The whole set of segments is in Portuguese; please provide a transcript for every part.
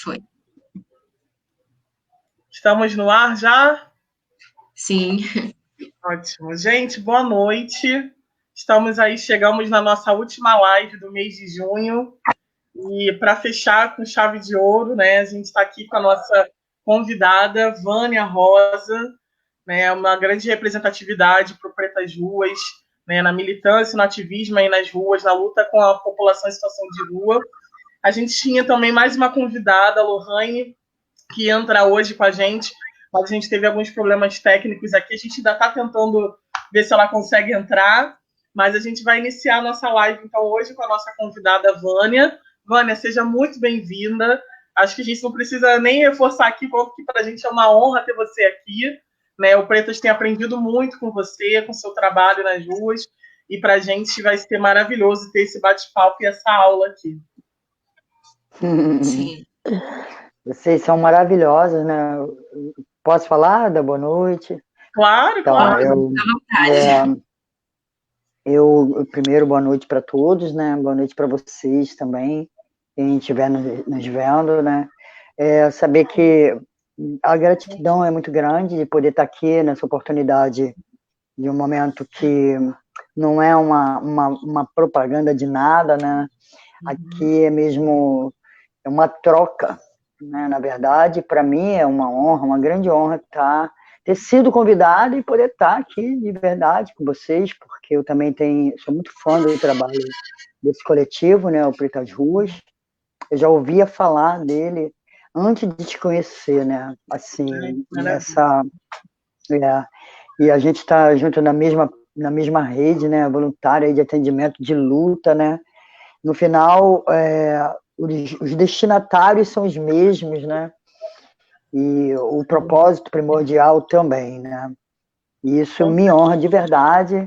Foi. Estamos no ar já? Sim. Ótimo. Gente, boa noite. Chegamos na nossa última live do mês de junho. E para fechar com chave de ouro, né, a gente está aqui com a nossa convidada, Vânia Rosa, né, uma grande representatividade para o Pretas Ruas, né, na militância, no ativismo aí nas ruas, na luta com a população em situação de rua. A gente tinha também mais uma convidada, a Lohane, que entra hoje com a gente, mas a gente teve alguns problemas técnicos aqui, a gente ainda está tentando ver se ela consegue entrar, mas a gente vai iniciar a nossa live, então, hoje com a nossa convidada, Vânia. Vânia, seja muito bem-vinda. Acho que a gente não precisa nem reforçar aqui, porque para a gente é uma honra ter você aqui. Né? O Pretas tem aprendido muito com você, com o seu trabalho nas ruas, e para a gente vai ser maravilhoso ter esse bate-papo e essa aula aqui. Sim. Vocês são maravilhosos, né? Posso falar da boa noite? Claro, então, claro. Primeiro, boa noite para todos, né? Boa noite para vocês também, quem estiver nos vendo, né? Saber que a gratidão é muito grande de poder estar aqui nessa oportunidade de um momento que não é uma propaganda de nada, né? Aqui é mesmo uma troca, né? Na verdade, para mim é uma honra, uma grande honra ter sido convidada e poder estar aqui de verdade com vocês, porque eu também sou muito fã do trabalho desse coletivo, né? O Pretas Ruas. Eu já ouvia falar dele antes de te conhecer, né? Assim, e a gente está junto na mesma rede, né? Voluntária de atendimento de luta, né? No final, os destinatários são os mesmos, né? E o propósito primordial também, né? E isso me honra de verdade,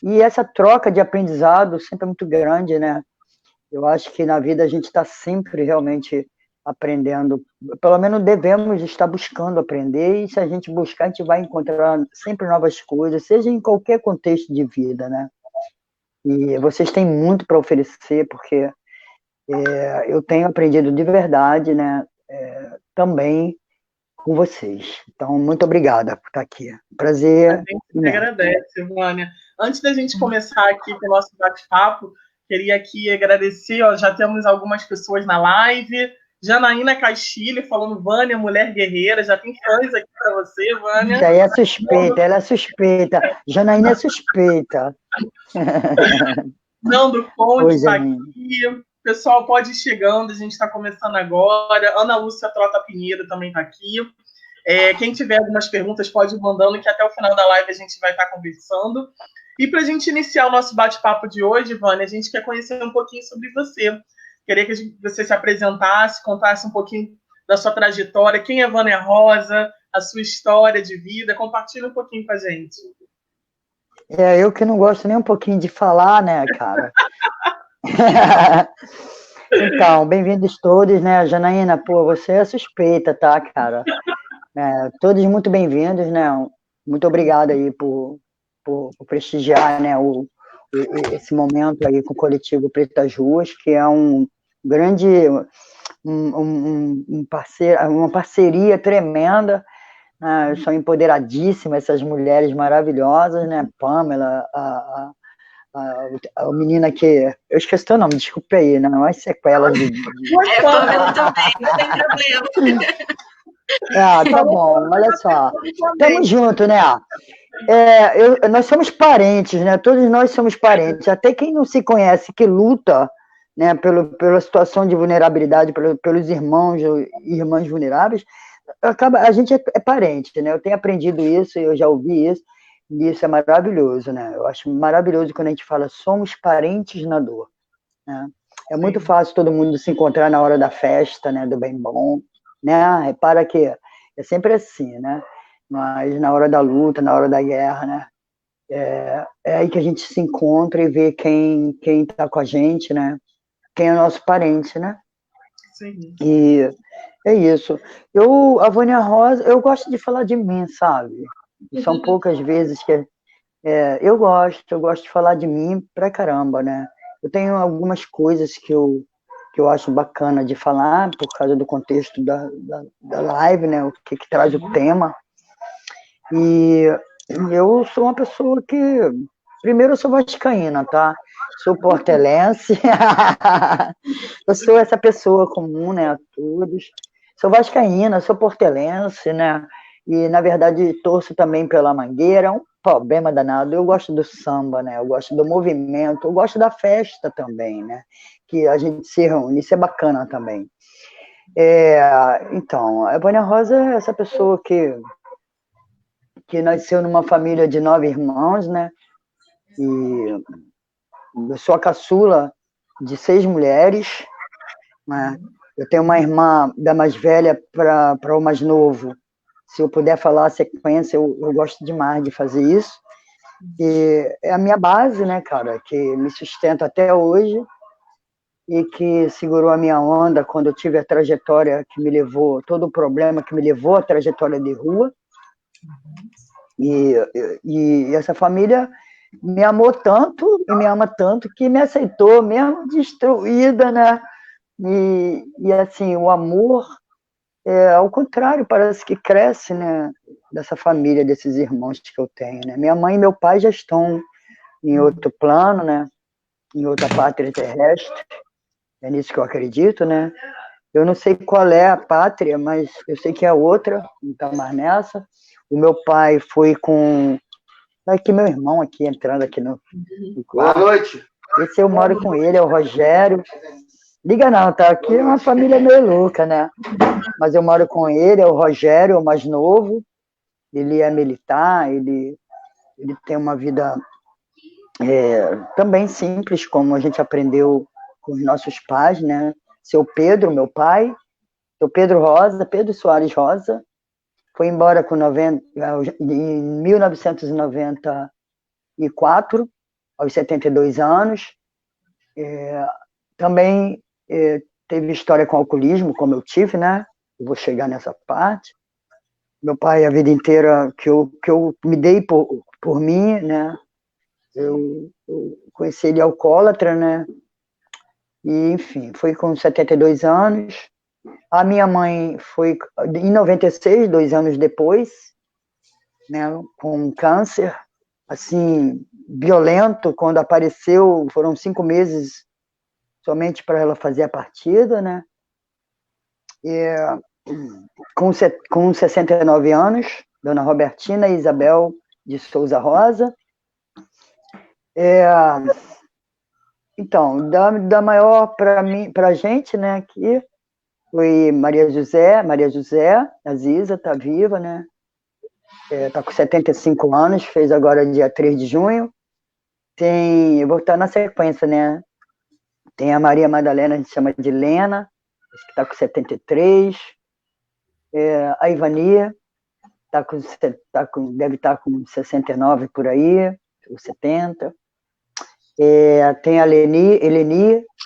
E essa troca de aprendizado sempre é muito grande, né? Eu acho que na vida a gente está sempre realmente aprendendo, pelo menos devemos estar buscando aprender, e se a gente buscar, a gente vai encontrar sempre novas coisas, seja em qualquer contexto de vida, né? E vocês têm muito para oferecer, porque eu tenho aprendido de verdade, né? Também com vocês. Então, muito obrigada por estar aqui. Prazer. A gente agradece, Vânia. Antes da gente começar aqui com o nosso bate-papo, queria aqui agradecer, já temos algumas pessoas na live. Janaína Castilho falando, Vânia, mulher guerreira, já tem fãs aqui para você, Vânia. Isso aí é suspeita, ela é suspeita. Janaína é suspeita. Nando Conde está aqui. O pessoal pode ir chegando, a gente está começando agora. Ana Lúcia Trota Pinheiro também está aqui. Quem tiver algumas perguntas pode ir mandando, que até o final da live a gente vai estar conversando. E para a gente iniciar o nosso bate-papo de hoje, Vânia, a gente quer conhecer um pouquinho sobre você. Queria que você se apresentasse, contasse um pouquinho da sua trajetória, quem é Vânia Rosa, a sua história de vida, compartilha um pouquinho com a gente. Eu que não gosto nem um pouquinho de falar, né, cara? Então, bem-vindos todos, né? Janaína, pô, você é suspeita, tá, cara? Todos muito bem-vindos, né? Muito obrigado aí por prestigiar, né, esse momento aí com o coletivo Pretas Ruas, que é um grande uma parceria tremenda. São empoderadíssimas essas mulheres maravilhosas, né? Pamela, a menina que... Eu esqueci o nome, desculpa aí, né? Não é sequelas de... Pamela também, não tem problema. Tá bom, olha só. Tamo junto, né? Nós somos parentes, né? Todos nós somos parentes. Até quem não se conhece, que luta, né, pela situação de vulnerabilidade, pelos irmãos e irmãs vulneráveis, a gente é parente, né? Eu tenho aprendido isso, eu já ouvi isso, e isso é maravilhoso, né? Eu acho maravilhoso quando a gente fala somos parentes na dor, né? É muito fácil todo mundo se encontrar na hora da festa, né, do bem bom, né? Repara que é sempre assim, né? Mas na hora da luta, na hora da guerra, né? É aí que a gente se encontra e vê quem está com a gente, né? Quem é nosso parente, né? Sim. E é isso. A Vânia Rosa, eu gosto de falar de mim, sabe? São poucas vezes que... eu gosto de falar de mim pra caramba, né? Eu tenho algumas coisas que eu que eu acho bacana de falar, por causa do contexto da live, né? O que traz o tema. E eu sou uma pessoa que... Primeiro, eu sou vascaína, tá? Sou portelense. Eu sou essa pessoa comum, né, a todos. Sou vascaína, sou portelense, né? E, na verdade, torço também pela Mangueira. É um problema danado. Eu gosto do samba, né? Eu gosto do movimento, eu gosto da festa também, né? Que a gente se reúne, isso é bacana também. Então, a Vânia Rosa é essa pessoa que nasceu numa família de 9 irmãos, né? E eu sou a caçula de 6 mulheres, né? Eu tenho uma irmã da mais velha para o mais novo. Se eu puder falar a sequência, eu gosto demais de fazer isso. E é a minha base, né, cara, que me sustenta até hoje e que segurou a minha onda quando eu tive a trajetória que me levou, todo o problema que me levou à trajetória de rua. E essa família me amou tanto e me ama tanto que me aceitou, mesmo destruída, né? E assim, o amor, ao contrário, parece que cresce, né? Dessa família, desses irmãos que eu tenho, né? Minha mãe e meu pai já estão em outro plano, né? Em outra pátria terrestre. É nisso que eu acredito, né? Eu não sei qual é a pátria, mas eu sei que é outra, não está mais nessa. O meu pai foi com... Aqui meu irmão aqui, entrando aqui no quarto. Boa noite. Esse eu moro com ele, é o Rogério. Liga não, tá? Aqui é uma família meio louca, né? Mas eu moro com ele, é o Rogério, o mais novo. Ele é militar, ele tem uma vida também simples, como a gente aprendeu com os nossos pais, né? Seu Pedro, meu pai, seu Pedro Rosa, Pedro Soares Rosa, foi embora em 1994, aos 72 anos. Também teve história com alcoolismo, como eu tive, né? Eu vou chegar nessa parte. Meu pai, a vida inteira que eu me dei por mim, né? Eu conheci ele alcoólatra, né? E, enfim, foi com 72 anos. A minha mãe foi em 96, 2 anos depois, né, com câncer, assim, violento. Quando apareceu, foram 5 meses somente para ela fazer a partida, né? E, com 69 anos, Dona Robertina Isabel de Souza Rosa. Então, da maior para mim, para a gente, né, aqui, foi Maria José, Aziza, está viva, né? Está com 75 anos, fez agora dia 3 de junho. Eu vou estar na sequência, né? Tem a Maria Madalena, a gente chama de Lena, acho que está com 73. A Ivania deve estar com 69 por aí, ou 70. Tem a Eleni, que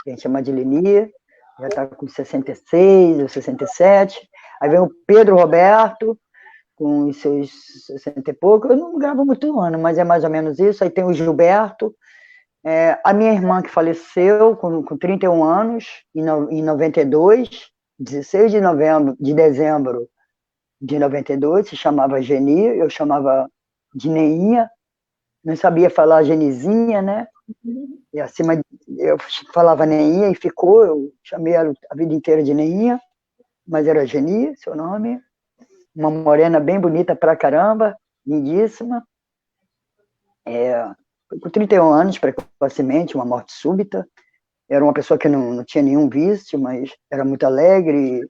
a gente chama de Eleni, já está com 66 ou 67. Aí vem o Pedro Roberto, com os seus 60 e pouco. Eu não gravo muito ano, mas é mais ou menos isso. Aí tem o Gilberto, a minha irmã que faleceu com 31 anos, em 92, 16 de dezembro de 92, se chamava Geni, eu chamava de Neinha, não sabia falar Genizinha, né? E acima eu falava Neinha e ficou, eu chamei ela a vida inteira de Neinha, mas era Geni, seu nome. Uma morena bem bonita pra caramba, lindíssima. Com 31 anos, precocemente, uma morte súbita. Era uma pessoa que não tinha nenhum vício, mas era muito alegre.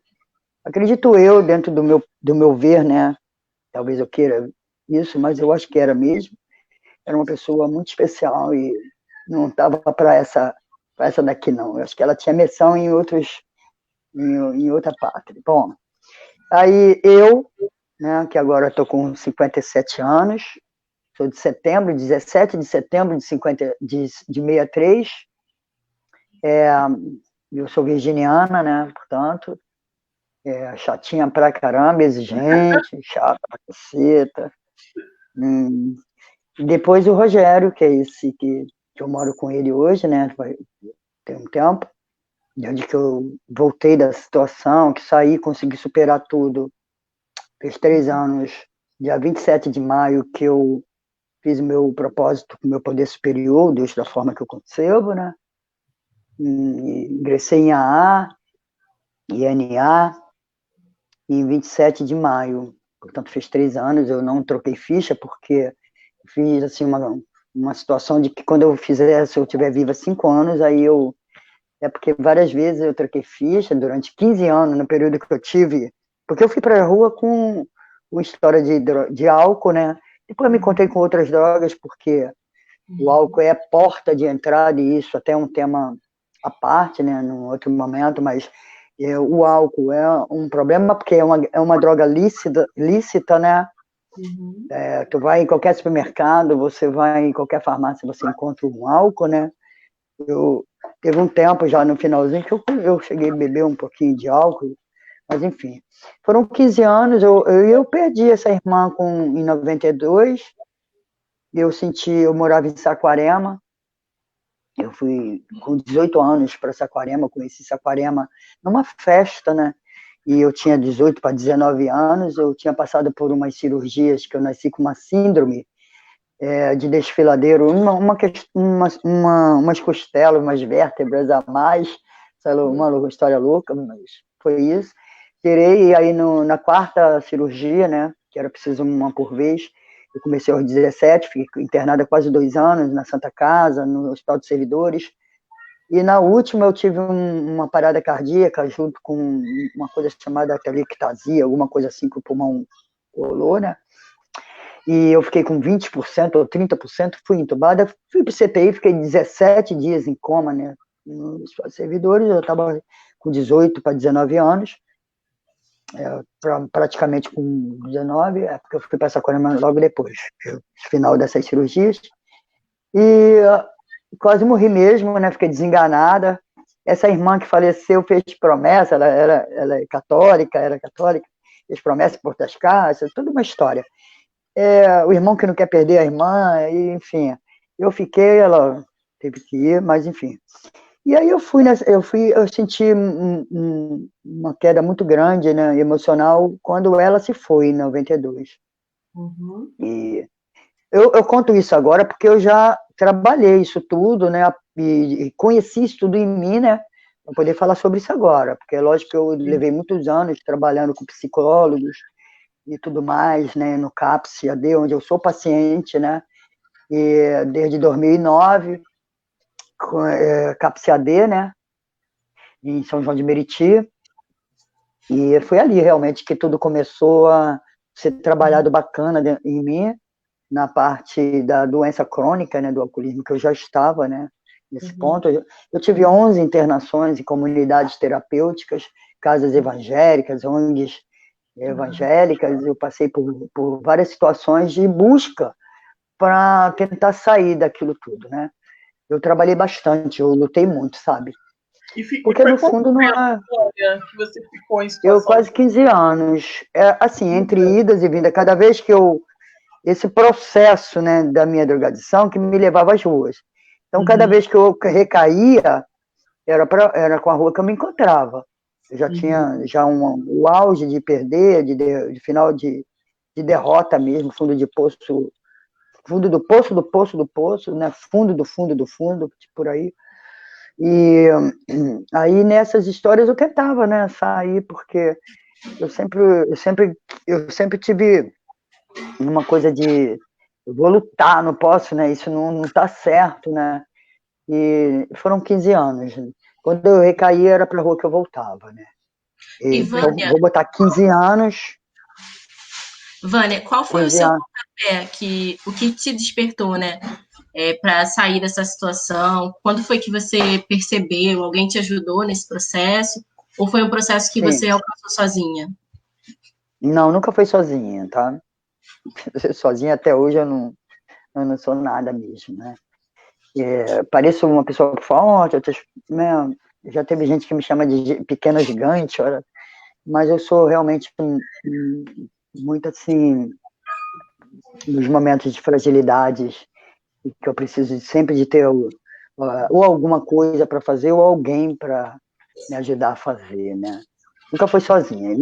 Acredito eu, dentro do meu ver, né? Talvez eu queira isso, mas eu acho que era mesmo. Era uma pessoa muito especial e não estava para essa daqui, não. Eu acho que ela tinha missão em outra pátria. Bom, aí eu, né, que agora estou com 57 anos, sou de setembro, 17 de setembro de 63. Eu sou virginiana, né, portanto, chatinha pra caramba, exigente, chata pra caceta. E depois o Rogério, que é esse que eu moro com ele hoje, né, tem um tempo. desde que eu voltei da situação, que saí, consegui superar tudo. Fez 3 anos, dia 27 de maio, que eu fiz o meu propósito com o meu poder superior, Deus da forma que eu concebo, né? Ingressei em AA, INA, em 27 de maio. Portanto, fez 3 anos, eu não troquei ficha, porque fiz assim, uma situação de que quando eu fizer, se eu estiver viva 5 anos, aí eu... É porque várias vezes eu troquei ficha durante 15 anos, no período que eu tive... Porque eu fui para a rua com história de álcool, né? Depois eu me encontrei com outras drogas, porque o álcool é a porta de entrada, e isso até é um tema à parte, né, num outro momento, mas o álcool é um problema porque é uma droga lícita, né? Tu vai em qualquer supermercado, você vai em qualquer farmácia, você encontra um álcool, né? Teve um tempo já no finalzinho que eu cheguei a beber um pouquinho de álcool, mas enfim. Foram 15 anos, eu perdi essa irmã em 92, eu morava em Saquarema, eu fui com 18 anos para Saquarema, conheci Saquarema numa festa, né? E eu tinha 18 para 19 anos, eu tinha passado por umas cirurgias, que eu nasci com uma síndrome de desfiladeiro, umas costelas, umas vértebras a mais, uma história louca, mas foi isso. Tirei, e aí na quarta cirurgia, né, que era preciso uma por vez, eu comecei aos 17, fiquei internada quase 2 anos na Santa Casa, no Hospital de Servidores, e na última eu tive uma parada cardíaca junto com uma coisa chamada telectasia, alguma coisa assim que o pulmão colou, né? E eu fiquei com 20% ou 30%, fui entubada, fui para o CTI, fiquei 17 dias em coma, né? Nos servidores, eu estava com 18 para 19 anos, praticamente com 19, porque eu fui para Saquarema logo depois, no final dessas cirurgias, e quase morri mesmo, né? Fiquei desenganada. Essa irmã que faleceu fez promessa, ela era católica, fez promessa por das casas, toda uma história. O irmão que não quer perder a irmã, e, enfim, eu fiquei, ela teve que ir, mas enfim. E aí eu senti uma queda muito grande, né, emocional, quando ela se foi, em 92. E eu conto isso agora porque eu já trabalhei isso tudo, né, e conheci isso tudo em mim, né, para poder falar sobre isso agora, porque é lógico que eu levei muitos anos trabalhando com psicólogos e tudo mais, né, no CAPS AD, onde eu sou paciente, né, e desde 2009, com CAPS AD, né, em São João de Meriti, e foi ali realmente que tudo começou a ser trabalhado bacana em mim, na parte da doença crônica, né, do alcoolismo, que eu já estava, né, nesse ponto. Eu tive 11 internações em comunidades terapêuticas, casas evangélicas, ONGs evangélicas, eu passei por várias situações de busca para tentar sair daquilo tudo, né? Eu trabalhei bastante, eu lutei muito, sabe? Porque no fundo não é... que você ficou em Eu situação quase 15 anos, assim, entre idas e vindas, cada vez que esse processo, né, da minha drogadição que me levava às ruas. Então, cada vez que eu recaía, era com a rua que eu me encontrava. Eu já tinha o auge de perder, de final de derrota mesmo, fundo de poço, fundo do poço, do poço, do poço, né? Fundo do fundo do fundo, por aí. E aí nessas histórias eu tentava, né, sair, porque eu sempre tive uma coisa de eu vou lutar, não posso, né? Isso não tá certo, né? E foram 15 anos. Quando eu recaí, era para a rua que eu voltava, né? Então, vou botar 15 anos. Vânia, qual foi o seu pontapé, o que te despertou, né? Para sair dessa situação? Quando foi que você percebeu? Alguém te ajudou nesse processo? Ou foi um processo que você alcançou sozinha? Não, nunca foi sozinha, tá? Sozinha até hoje eu não sou nada mesmo, né? Pareço uma pessoa forte, né? Já teve gente que me chama de pequena gigante, mas eu sou realmente muito assim, nos momentos de fragilidades, que eu preciso sempre de ter ou alguma coisa para fazer ou alguém para me ajudar a fazer, né? Nunca foi sozinha.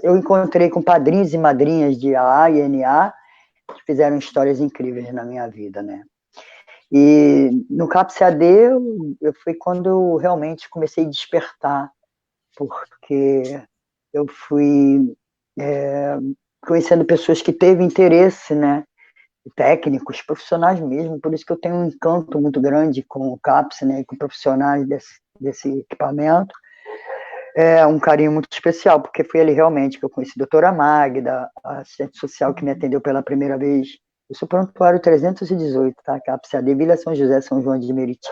Eu encontrei com padrinhos e madrinhas de AA e NA que fizeram histórias incríveis na minha vida, né? E no CAPS-AD foi quando eu realmente comecei a despertar, porque eu fui conhecendo pessoas que teve interesse, né? Técnicos, profissionais mesmo, por isso que eu tenho um encanto muito grande com o CAPS, né? Com profissionais desse equipamento. É um carinho muito especial, porque foi ele realmente que eu conheci a doutora Magda, a assistente social que me atendeu pela primeira vez. Eu sou prontuário 318, tá? CAPS-AD, Vila São José, São João de Meriti.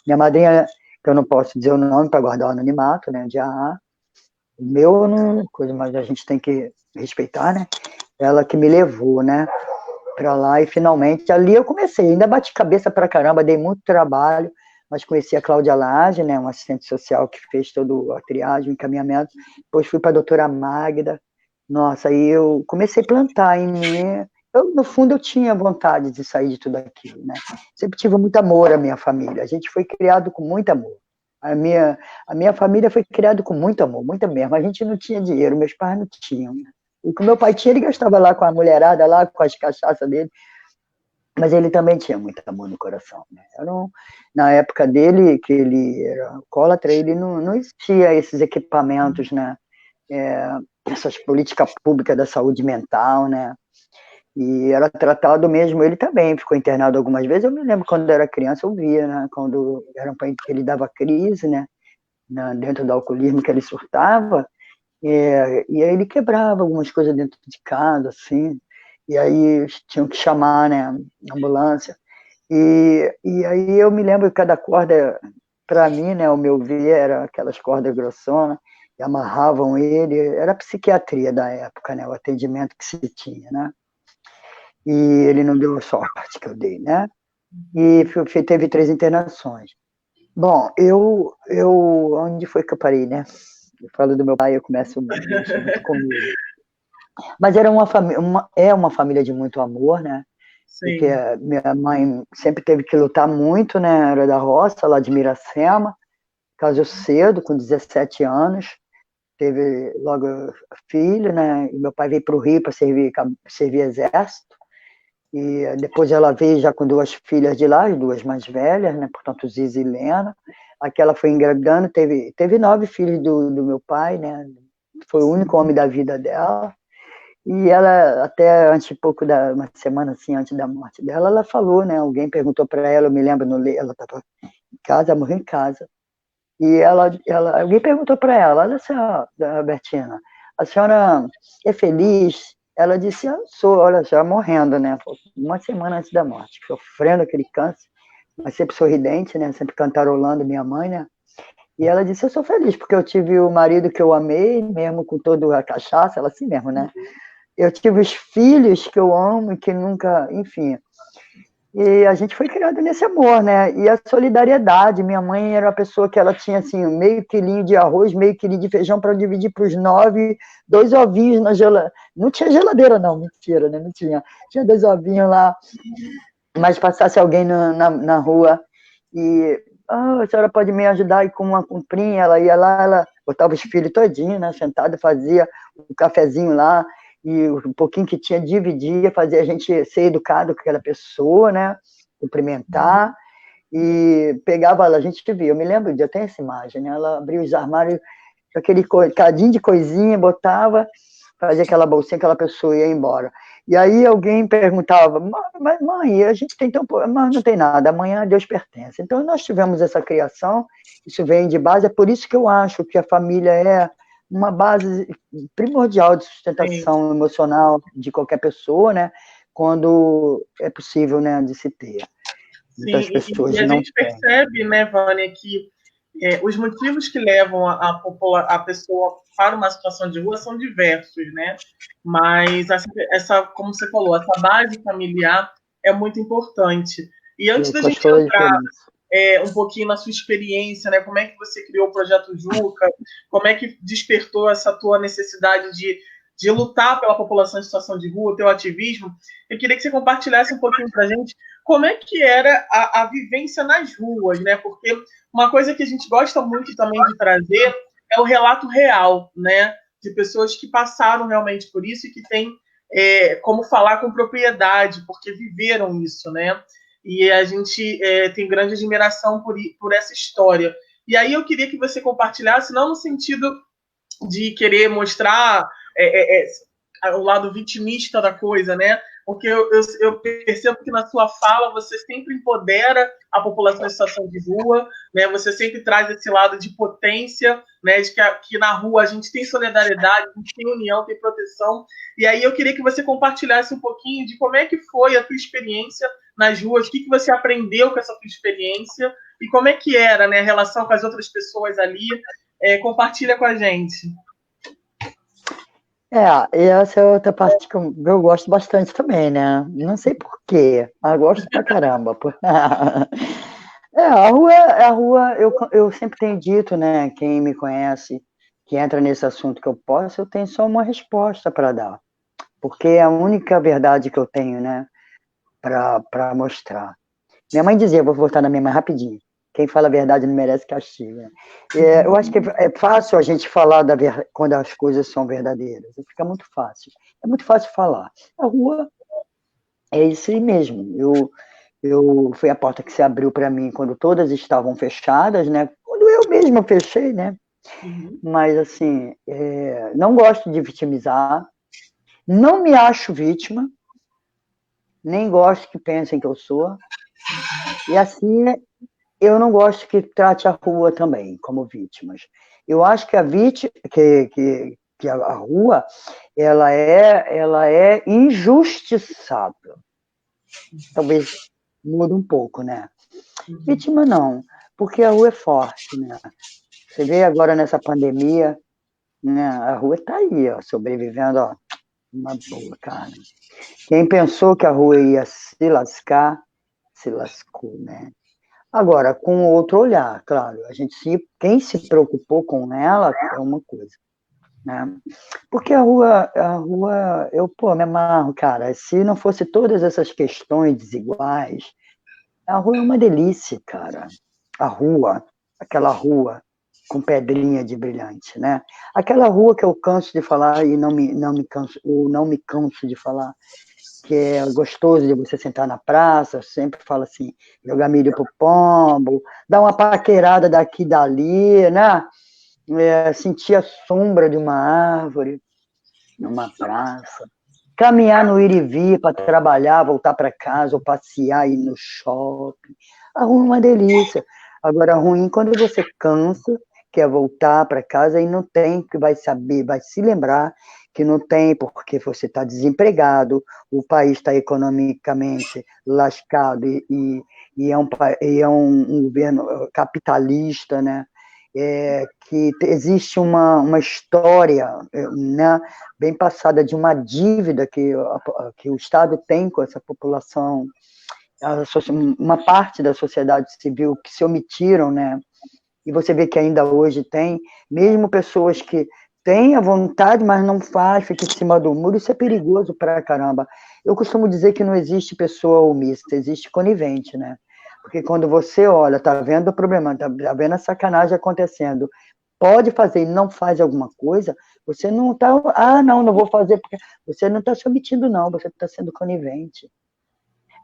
Minha madrinha, que eu não posso dizer o nome para guardar o anonimato, né? De AA. O meu, não, coisa, mas a gente tem que respeitar, né? Ela que me levou, né? Para lá e finalmente ali eu comecei. Ainda bati cabeça para caramba, dei muito trabalho, mas conheci a Cláudia Lage, né, uma assistente social que fez todo a triagem, o encaminhamento. Depois fui para a doutora Magda. Nossa, aí eu comecei a plantar em mim. No fundo, eu tinha vontade de sair de tudo aquilo, né? Sempre tive muito amor à minha família. A gente foi criado com muito amor. A minha família foi criada com muito amor, muito mesmo. A gente não tinha dinheiro, meus pais não tinham. O que meu pai tinha, ele gastava lá com a mulherada, lá com as cachaças dele. Mas ele também tinha muito amor no coração, né? Na época dele, que ele era alcoólatra, ele não existia esses equipamentos, né? Essas políticas públicas da saúde mental, né? E era tratado mesmo, ele também ficou internado algumas vezes. Eu me lembro quando eu era criança, eu via, né? Quando ele dava crise, né? Dentro do alcoolismo que ele surtava, e aí ele quebrava algumas coisas dentro de casa, assim, e aí tinham que chamar, né, ambulância. E aí eu me lembro que cada corda, para mim, né, o meu ver, era aquelas cordas grossonas, e amarravam ele, era a psiquiatria da época, né, o atendimento que se tinha, né, e ele não deu a sorte que eu dei, né, e teve 3 internações. Bom, onde foi que eu parei, né? Eu falo do meu pai, eu começo muito comigo. Mas era uma família de muito amor, né? Sim. Porque minha mãe sempre teve que lutar muito, né? Era da roça, lá de Miracema, casou cedo, com 17 anos, teve logo filho, né? E meu pai veio para o Rio para servir exército. E depois ela veio já com 2 filhas de lá, as 2 mais velhas, né? Portanto, Zizi e Lena. Aqui ela foi engravidando, teve 9 filhos do meu pai, né? Foi o único homem da vida dela. E ela, até pouco uma semana assim, antes da morte dela, ela falou, né? Alguém perguntou para ela, eu me lembro, ela estava em casa, morreu em casa. E alguém perguntou para ela, olha só, Bertina, a senhora é feliz? Ela disse, eu sou, olha, já morrendo, né? Uma semana antes da morte, sofrendo aquele câncer, mas sempre sorridente, né? Sempre cantarolando, minha mãe, né? E ela disse, eu sou feliz, porque eu tive o marido que eu amei, mesmo com toda a cachaça, ela assim mesmo, né? Eu tive os filhos que eu amo e que nunca, enfim. E a gente foi criado nesse amor, né? E a solidariedade. Minha mãe era uma pessoa que ela tinha, assim, meio quilinho de arroz, meio quilinho de feijão para dividir para os 9, 2 ovinhos na geladeira. Não tinha geladeira, não, mentira, né? Não tinha. Tinha 2 ovinhos lá, mas passasse alguém na rua e... a senhora pode me ajudar aí com uma comprinha? Ela ia lá, ela botava os filhos todinhos, né? Sentado, fazia um cafezinho lá, e um pouquinho que tinha, dividia, fazia a gente ser educado com aquela pessoa, né? Cumprimentar, e pegava ela, a gente via, eu me lembro, eu tenho essa imagem, né? Ela abria os armários, aquele cadinho de coisinha, botava, fazia aquela bolsinha, aquela pessoa ia embora. E aí alguém perguntava, mas mãe, a gente tem tão pouco, mas não tem nada, amanhã Deus pertence. Então nós tivemos essa criação, isso vem de base, é por isso que eu acho que a família é uma base primordial de sustentação emocional de qualquer pessoa, né? Quando é possível, né, de se ter. Muitas pessoas e a não gente têm. percebe, né, Vânia, que os motivos que levam a pessoa para uma situação de rua são diversos, né? Mas como você falou, essa base familiar é muito importante. E antes da gente entrar um pouquinho na sua experiência, né? Como é que você criou o Projeto Juca? Como é que despertou essa tua necessidade de de lutar pela população em situação de rua, o teu ativismo, eu queria que você compartilhasse um pouquinho para a gente como é que era a vivência nas ruas, né? Porque uma coisa que a gente gosta muito também de trazer é o relato real, né? De pessoas que passaram realmente por isso e que têm como falar com propriedade, porque viveram isso, né? E a gente tem grande admiração por essa história. E aí eu queria que você compartilhasse, não no sentido de querer mostrar o lado vitimista da coisa, né? Porque eu percebo que na sua fala você sempre empodera a população em situação de rua, né? Você sempre traz esse lado de potência, né? De que na rua a gente tem solidariedade, a gente tem união, tem proteção. E aí eu queria que você compartilhasse um pouquinho de como é que foi a tua experiência nas ruas, o que você aprendeu com essa tua experiência e como é que era, né, a relação com as outras pessoas ali. Compartilha com a gente. E essa é outra parte que eu gosto bastante também, né? Não sei por quê, mas gosto pra caramba. A rua eu sempre tenho dito, né? Quem me conhece, que entra nesse assunto que eu posso, eu tenho só uma resposta para dar. Porque é a única verdade que eu tenho, né? Para mostrar. Minha mãe dizia, vou voltar na minha mãe rapidinho. Quem fala a verdade não merece castigo. Né? Eu acho que é fácil a gente falar quando as coisas são verdadeiras. Fica muito fácil. É muito fácil falar. A rua é isso aí mesmo. Foi a porta que se abriu para mim quando todas estavam fechadas, né? Quando eu mesma fechei, né? Uhum. Mas, assim, não gosto de vitimizar. Não me acho vítima. Nem gosto que pensem que eu sou. E, assim, eu não gosto que trate a rua também como vítimas. Eu acho que que a rua ela é injustiçável. Talvez mude um pouco, né? Vítima não, porque a rua é forte, né? Você vê agora nessa pandemia, né? A rua está aí, ó, sobrevivendo, ó, uma boa, cara. Quem pensou que a rua ia se lascar, se lascou, né? Agora, com outro olhar, claro, quem se preocupou com ela é uma coisa, né? Porque a rua, me amarro, cara, se não fosse todas essas questões desiguais, a rua é uma delícia, cara. Aquela rua com pedrinha de brilhante, né? Aquela rua que eu canso de falar e não me canso de falar, que é gostoso de você sentar na praça, eu sempre falo assim, jogar milho pro pombo, dar uma paquerada daqui e dali, né? Sentir a sombra de uma árvore numa praça, caminhar no ir e vir para trabalhar, voltar para casa, ou passear, ir no shopping. A rua é uma delícia. Agora, ruim quando você cansa, quer voltar para casa e não tem, que vai se lembrar que não tem, porque você está desempregado, o país está economicamente lascado e é um governo capitalista, né? Que existe uma história, né, bem passada de uma dívida que o Estado tem com essa população, uma parte da sociedade civil que se omitiram, né? E você vê que ainda hoje tem, mesmo pessoas que têm a vontade, mas não faz, fica em cima do muro, isso é perigoso pra caramba. Eu costumo dizer que não existe pessoa omissa, existe conivente, né? Porque quando você olha, tá vendo o problema, tá vendo a sacanagem acontecendo, pode fazer e não faz alguma coisa, você não tá, não vou fazer, porque você não está se omitindo, não, você está sendo conivente.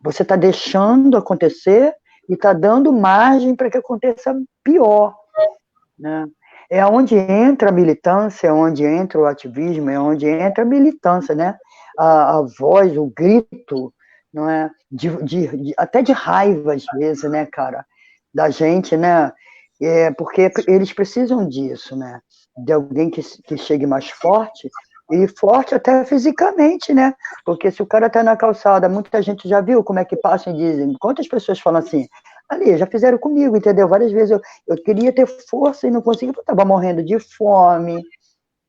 Você está deixando acontecer e está dando margem para que aconteça pior, né? É onde entra a militância, é onde entra o ativismo, é onde entra a militância, né? A voz, o grito, não é? Até de raiva, às vezes, né, cara? Da gente, né? Porque eles precisam disso, né? De alguém que chegue mais forte, e forte até fisicamente, né? Porque se o cara tá na calçada, muita gente já viu como é que passam e dizem, quantas pessoas falam assim, ali, já fizeram comigo, entendeu? Várias vezes eu queria ter força e não conseguia, porque eu tava morrendo de fome,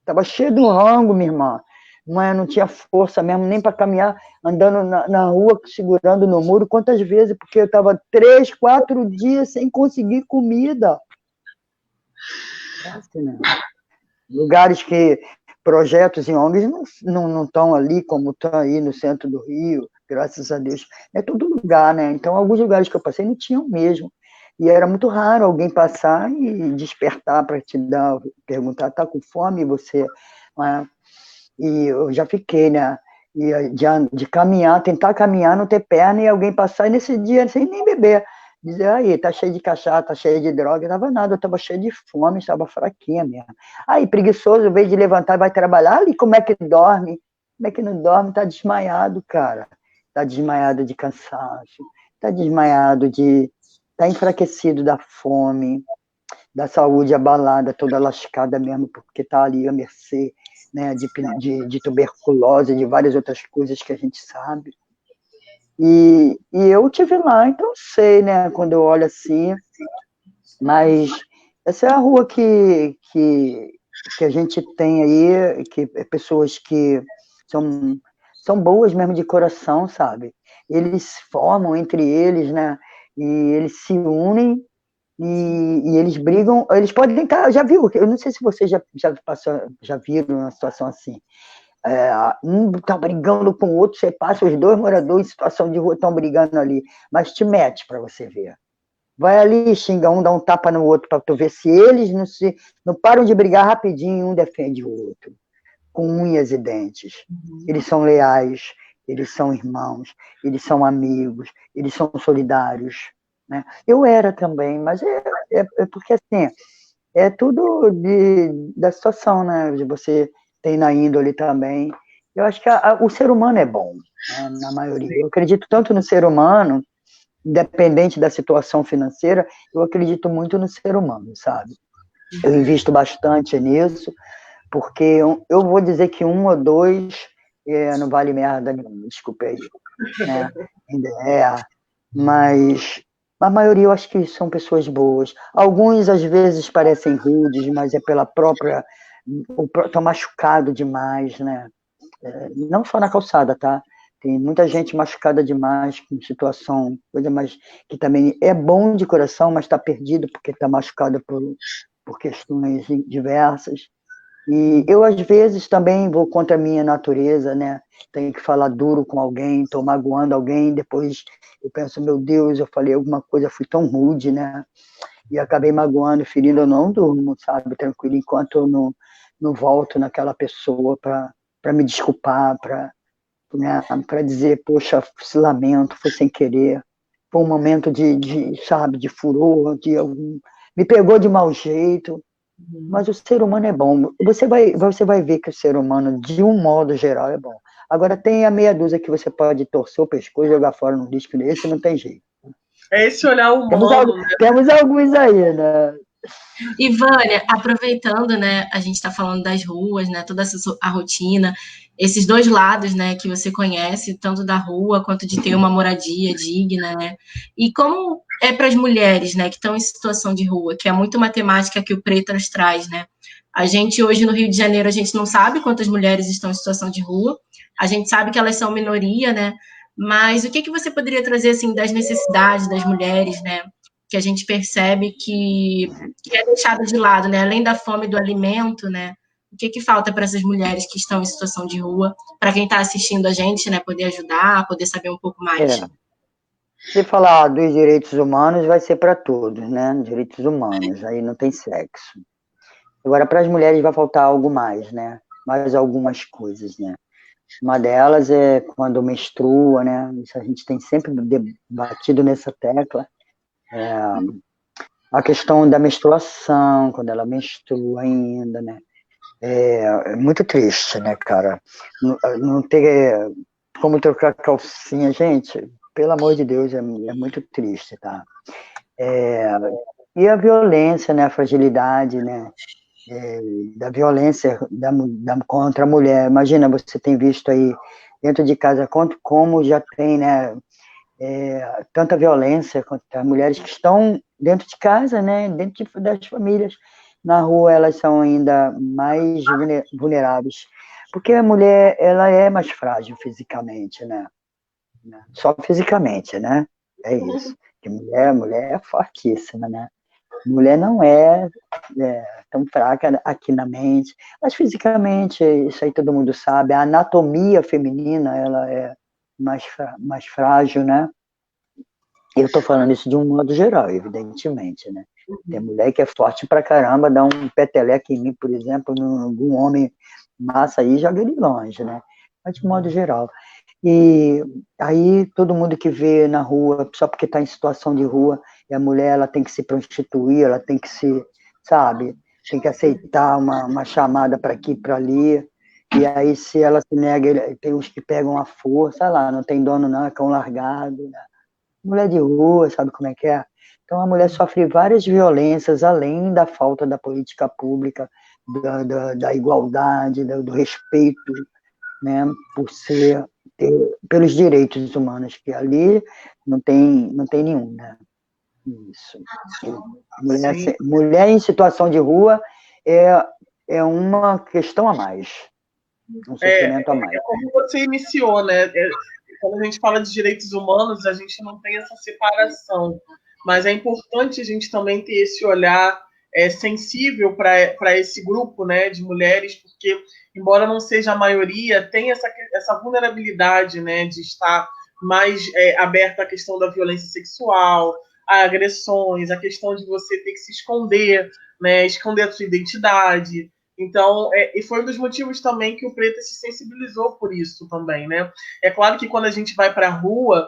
tava cheio do rango, minha irmã. Não tinha força mesmo, nem para caminhar, andando na rua, segurando no muro, quantas vezes, porque eu estava 3, 4 dias sem conseguir comida. Assim, né? Lugares que projetos em ONGs não estão ali como estão aí no centro do Rio, graças a Deus. É todo lugar, né? Então, alguns lugares que eu passei não tinham mesmo. E era muito raro alguém passar e despertar para te dar, perguntar, tá com fome? Você... E eu já fiquei, né? E de caminhar, tentar caminhar, não ter perna, e alguém passar, e nesse dia, sem nem beber, dizer, aí, tá cheio de cachaça, tá cheio de droga, não tava nada, eu tava cheio de fome, estava fraquinha mesmo. Aí, preguiçoso, ao invés de levantar, vai trabalhar, ali, como é que dorme? Como é que não dorme? Tá desmaiado, cara. Tá desmaiado de cansaço, tá desmaiado tá enfraquecido da fome, da saúde abalada, toda lascada mesmo, porque tá ali à mercê, né, de tuberculose, de várias outras coisas que a gente sabe. E eu tive lá, então sei, né, quando eu olho assim, mas essa é a rua que a gente tem aí, que pessoas que são boas mesmo de coração, sabe? Eles formam entre eles, né, e eles se unem e eles brigam, eles podem estar, já viu, eu não sei se vocês já viram uma situação assim, um está brigando com o outro, você passa, os dois moradores em situação de rua estão brigando ali, mas te mete para você ver. Vai ali, xinga um, dá um tapa no outro para tu ver se eles não param de brigar rapidinho, um defende o outro, com unhas e dentes. Eles são leais, eles são irmãos, eles são amigos, eles são solidários. Né? Eu era também, mas é porque assim, é tudo da situação, né? De você ter na índole também. Eu acho que o ser humano é bom, né? Na maioria. Eu acredito tanto no ser humano, independente da situação financeira, eu acredito muito no ser humano, sabe? Eu invisto bastante nisso, porque eu vou dizer que um ou dois não vale merda nenhuma, desculpa aí. Né? Mas a maioria eu acho que são pessoas boas. Alguns às vezes parecem rudes, mas é pela própria... Estão machucado demais, né? Não só na calçada, tá? Tem muita gente machucada demais, com situação, coisa mais que também é bom de coração, mas está perdido porque está machucado por questões diversas. E eu, às vezes, também vou contra a minha natureza, né? Tenho que falar duro com alguém, estou magoando alguém, depois eu penso, meu Deus, eu falei alguma coisa, fui tão rude, né? E acabei magoando, ferindo, eu não durmo, sabe? Tranquilo, enquanto eu não volto naquela pessoa para me desculpar, para dizer, poxa, se lamento, foi sem querer, foi um momento sabe, de furor, me pegou de mau jeito, mas o ser humano é bom. Você vai ver que o ser humano, de um modo geral, é bom. Agora, tem a meia dúzia que você pode torcer o pescoço e jogar fora no lixo, esse não tem jeito. É esse olhar humano, né? Temos alguns aí, né? E, Vânia, aproveitando, né, a gente está falando das ruas, né, toda a rotina, esses dois lados, né, que você conhece, tanto da rua quanto de ter uma moradia digna, né, e como é para as mulheres, né, que estão em situação de rua, que é muito uma temática que o Pretas traz, né, a gente hoje no Rio de Janeiro, a gente não sabe quantas mulheres estão em situação de rua, a gente sabe que elas são minoria, né, mas o que você poderia trazer, assim, das necessidades das mulheres, né, que a gente percebe que é deixado de lado, né? Além da fome do alimento, né? O que falta para essas mulheres que estão em situação de rua, para quem está assistindo a gente, né? Poder ajudar, poder saber um pouco mais. Se falar dos direitos humanos, vai ser para todos, né? Direitos humanos, aí não tem sexo. Agora, para as mulheres vai faltar algo mais, né? Mais algumas coisas, né? Uma delas é quando menstrua, né? Isso a gente tem sempre debatido nessa tecla. A questão da menstruação, quando ela menstrua ainda, né? É muito triste, né, cara? Não ter como trocar calcinha, gente, pelo amor de Deus, é muito triste, tá? E a violência, né, a fragilidade, né, da violência contra a mulher. Imagina, você tem visto aí dentro de casa como já tem, né, tanta violência contra as mulheres que estão dentro de casa, né, dentro das famílias. Na rua elas são ainda mais vulneráveis, porque a mulher ela é mais frágil fisicamente, né? Só fisicamente, né? É isso. Porque mulher é fortíssima, né? Mulher não é tão fraca aqui na mente, mas fisicamente, isso aí todo mundo sabe, a anatomia feminina, ela é mais frágil, né? Eu estou falando isso de um modo geral, evidentemente, né? Tem mulher que é forte pra caramba, dá um peteleco em mim, por exemplo, algum homem massa aí, joga ele longe, né? Mas de modo geral. E aí todo mundo que vê na rua, só porque está em situação de rua, e a mulher ela tem que se prostituir, ela tem que se, sabe, tem que aceitar uma chamada para aqui, para ali, e aí se ela se nega, tem uns que pegam a força, sei lá, não tem dono não, é cão largado, né? Mulher de rua, sabe como é que é? Então a mulher sofre várias violências, além da falta da política pública, da igualdade, do respeito, né, pelos direitos humanos, que ali não tem nenhum, né? Isso. Mulher em situação de rua é uma questão a mais, um sofrimento a mais. Como você iniciou, né? Quando a gente fala de direitos humanos, a gente não tem essa separação, mas é importante a gente também ter esse olhar sensível para esse grupo, né, de mulheres, porque, embora não seja a maioria, tem essa vulnerabilidade, né, de estar mais aberta à questão da violência sexual, a agressões, a questão de você ter que se esconder, né, esconder a sua identidade. Então, e foi um dos motivos também que o Preta se sensibilizou por isso também, né? É claro que quando a gente vai para a rua,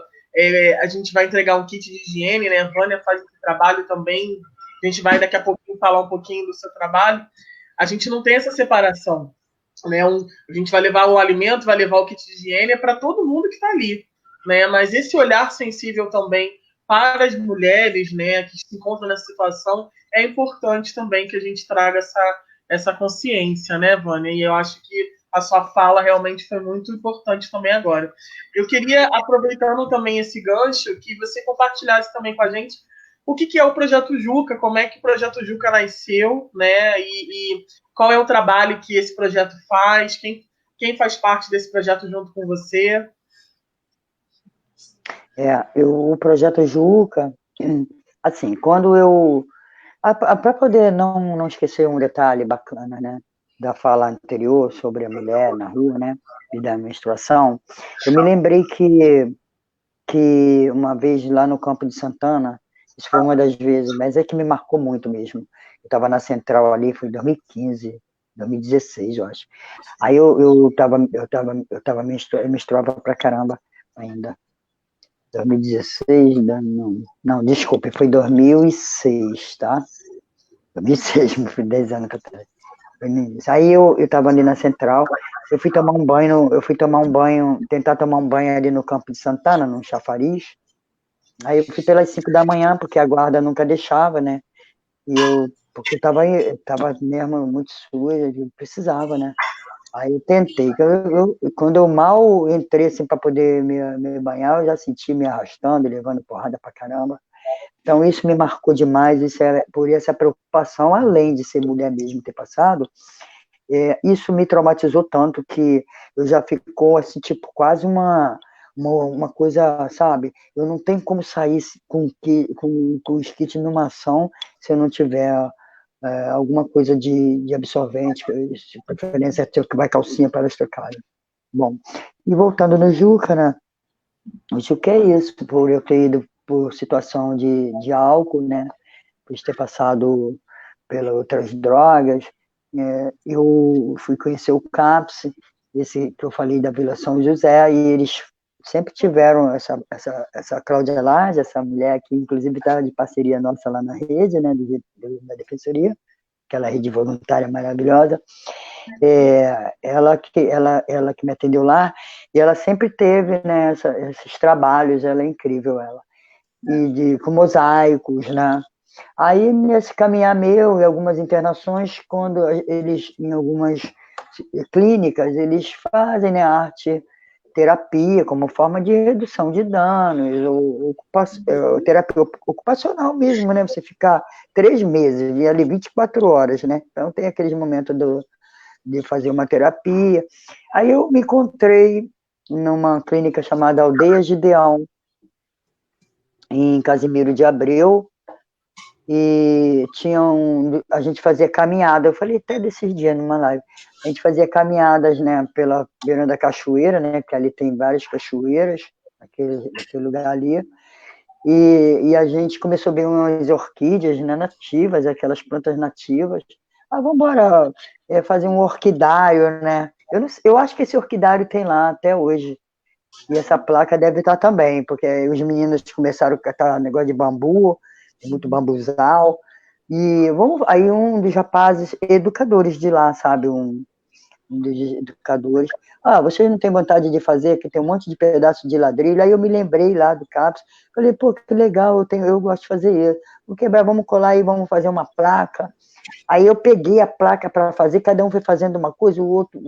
a gente vai entregar um kit de higiene, né? A Vânia faz esse trabalho também, a gente vai daqui a pouquinho falar um pouquinho do seu trabalho. A gente não tem essa separação, né? A gente vai levar o alimento, vai levar o kit de higiene para todo mundo que está ali, né? Mas esse olhar sensível também para as mulheres, né, que se encontram nessa situação, é importante também que a gente traga essa consciência, né, Vânia? E eu acho que a sua fala realmente foi muito importante também agora. Eu queria, aproveitando também esse gancho, que você compartilhasse também com a gente o que é o Projeto Juca, como é que o Projeto Juca nasceu, né? E qual é o trabalho que esse projeto faz, quem faz parte desse projeto junto com você? O Projeto Juca, assim, quando eu... Para poder não esquecer um detalhe bacana, né, da fala anterior sobre a mulher na rua, né, e da menstruação, eu me lembrei que uma vez lá no Campo de Santana, isso foi uma das vezes, mas é que me marcou muito mesmo. Eu estava na Central ali, foi em 2015, 2016, eu acho. Aí eu menstruava pra caramba ainda. 2016, não, desculpe, foi 2006, tá? 2006, foi 10 anos atrás. Aí eu estava ali na Central, eu fui tomar um banho, tentar tomar um banho ali no Campo de Santana, num chafariz. Aí eu fui pelas 5 da manhã, porque a guarda nunca deixava, né? Porque eu tava mesmo muito suja, eu precisava, né? Aí eu tentei. Quando eu mal entrei assim para poder me banhar, eu já senti me arrastando, levando porrada pra caramba. Então isso me marcou demais, por essa preocupação, além de ser mulher mesmo ter passado, isso me traumatizou tanto que eu já ficou assim, tipo, quase uma coisa, sabe? Eu não tenho como sair com os kits numa ação se eu não tiver alguma coisa de absorvente, de preferência que vai calcinha para elas trocarem. Bom, e voltando no Juca, né? O Juca é isso, por eu ter ido por situação de álcool, né? Por ter passado pelas outras drogas, eu fui conhecer o CAPS, esse que eu falei da Vila São José, e eles sempre tiveram essa Cláudia Lage, essa mulher que inclusive está de parceria nossa lá na rede, né, da Defensoria, aquela rede voluntária maravilhosa, ela que me atendeu lá, e ela sempre teve, né, esses trabalhos, ela é incrível, ela, com mosaicos, né. Aí, nesse caminhar meu e algumas internações, quando eles, em algumas clínicas, eles fazem, né, arte terapia como forma de redução de danos, ou terapia ocupacional mesmo, né? Você ficar 3 meses e ali 24 horas, né? Então tem aqueles momentos de fazer uma terapia. Aí eu me encontrei numa clínica chamada Aldeias de Deão, em Casimiro de Abreu, e a gente fazia caminhada, eu falei até desses dias numa live, a gente fazia caminhadas, né, pela beira da cachoeira, né, que ali tem várias cachoeiras, aquele lugar ali, e a gente começou a ver umas orquídeas, né, nativas, aquelas plantas nativas. Vamos embora fazer um orquidário, né? Eu acho que esse orquidário tem lá até hoje. E essa placa deve estar também, porque os meninos começaram a catar negócio de bambu, tem muito bambuzal. E aí um dos rapazes, educadores de lá, sabe? Um dos educadores. Vocês não têm vontade de fazer, que tem um monte de pedaço de ladrilho. Aí eu me lembrei lá do CAPS, falei, pô, que legal, eu gosto de fazer isso. Vamos quebrar, vamos colar aí, vamos fazer uma placa. Aí eu peguei a placa para fazer, cada um foi fazendo uma coisa, o outro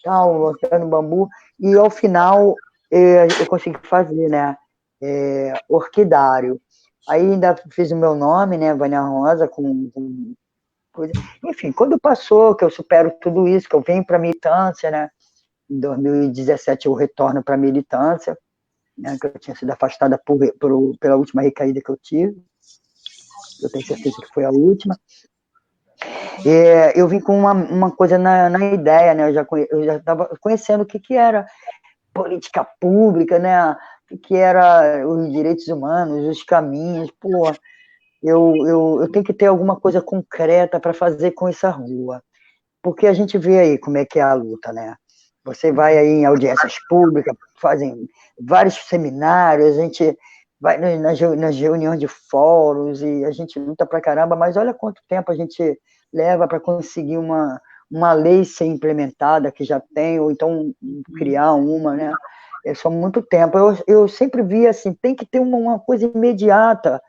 tal, mostrando bambu, e ao final eu consegui fazer, né, orquidário. Aí ainda fiz o meu nome, né, Vânia Rosa, com coisa. Enfim, quando passou, que eu supero tudo isso, que eu venho para a militância, né, em 2017 eu retorno para a militância, né, que eu tinha sido afastada pela última recaída que eu tive, eu tenho certeza que foi a última. Eu vim com uma coisa na ideia, né? Eu já estava conhecendo o que era política pública, né? O que era os direitos humanos, os caminhos. Pô, eu tenho que ter alguma coisa concreta para fazer com essa rua. Porque a gente vê aí como é que é a luta, né? Você vai aí em audiências públicas, fazem vários seminários, a gente vai nas reuniões de fóruns e a gente luta pra caramba, mas olha quanto tempo a gente leva para conseguir uma lei ser implementada que já tem, ou então criar uma, né? É só muito tempo. Eu sempre vi assim, tem que ter uma coisa imediata,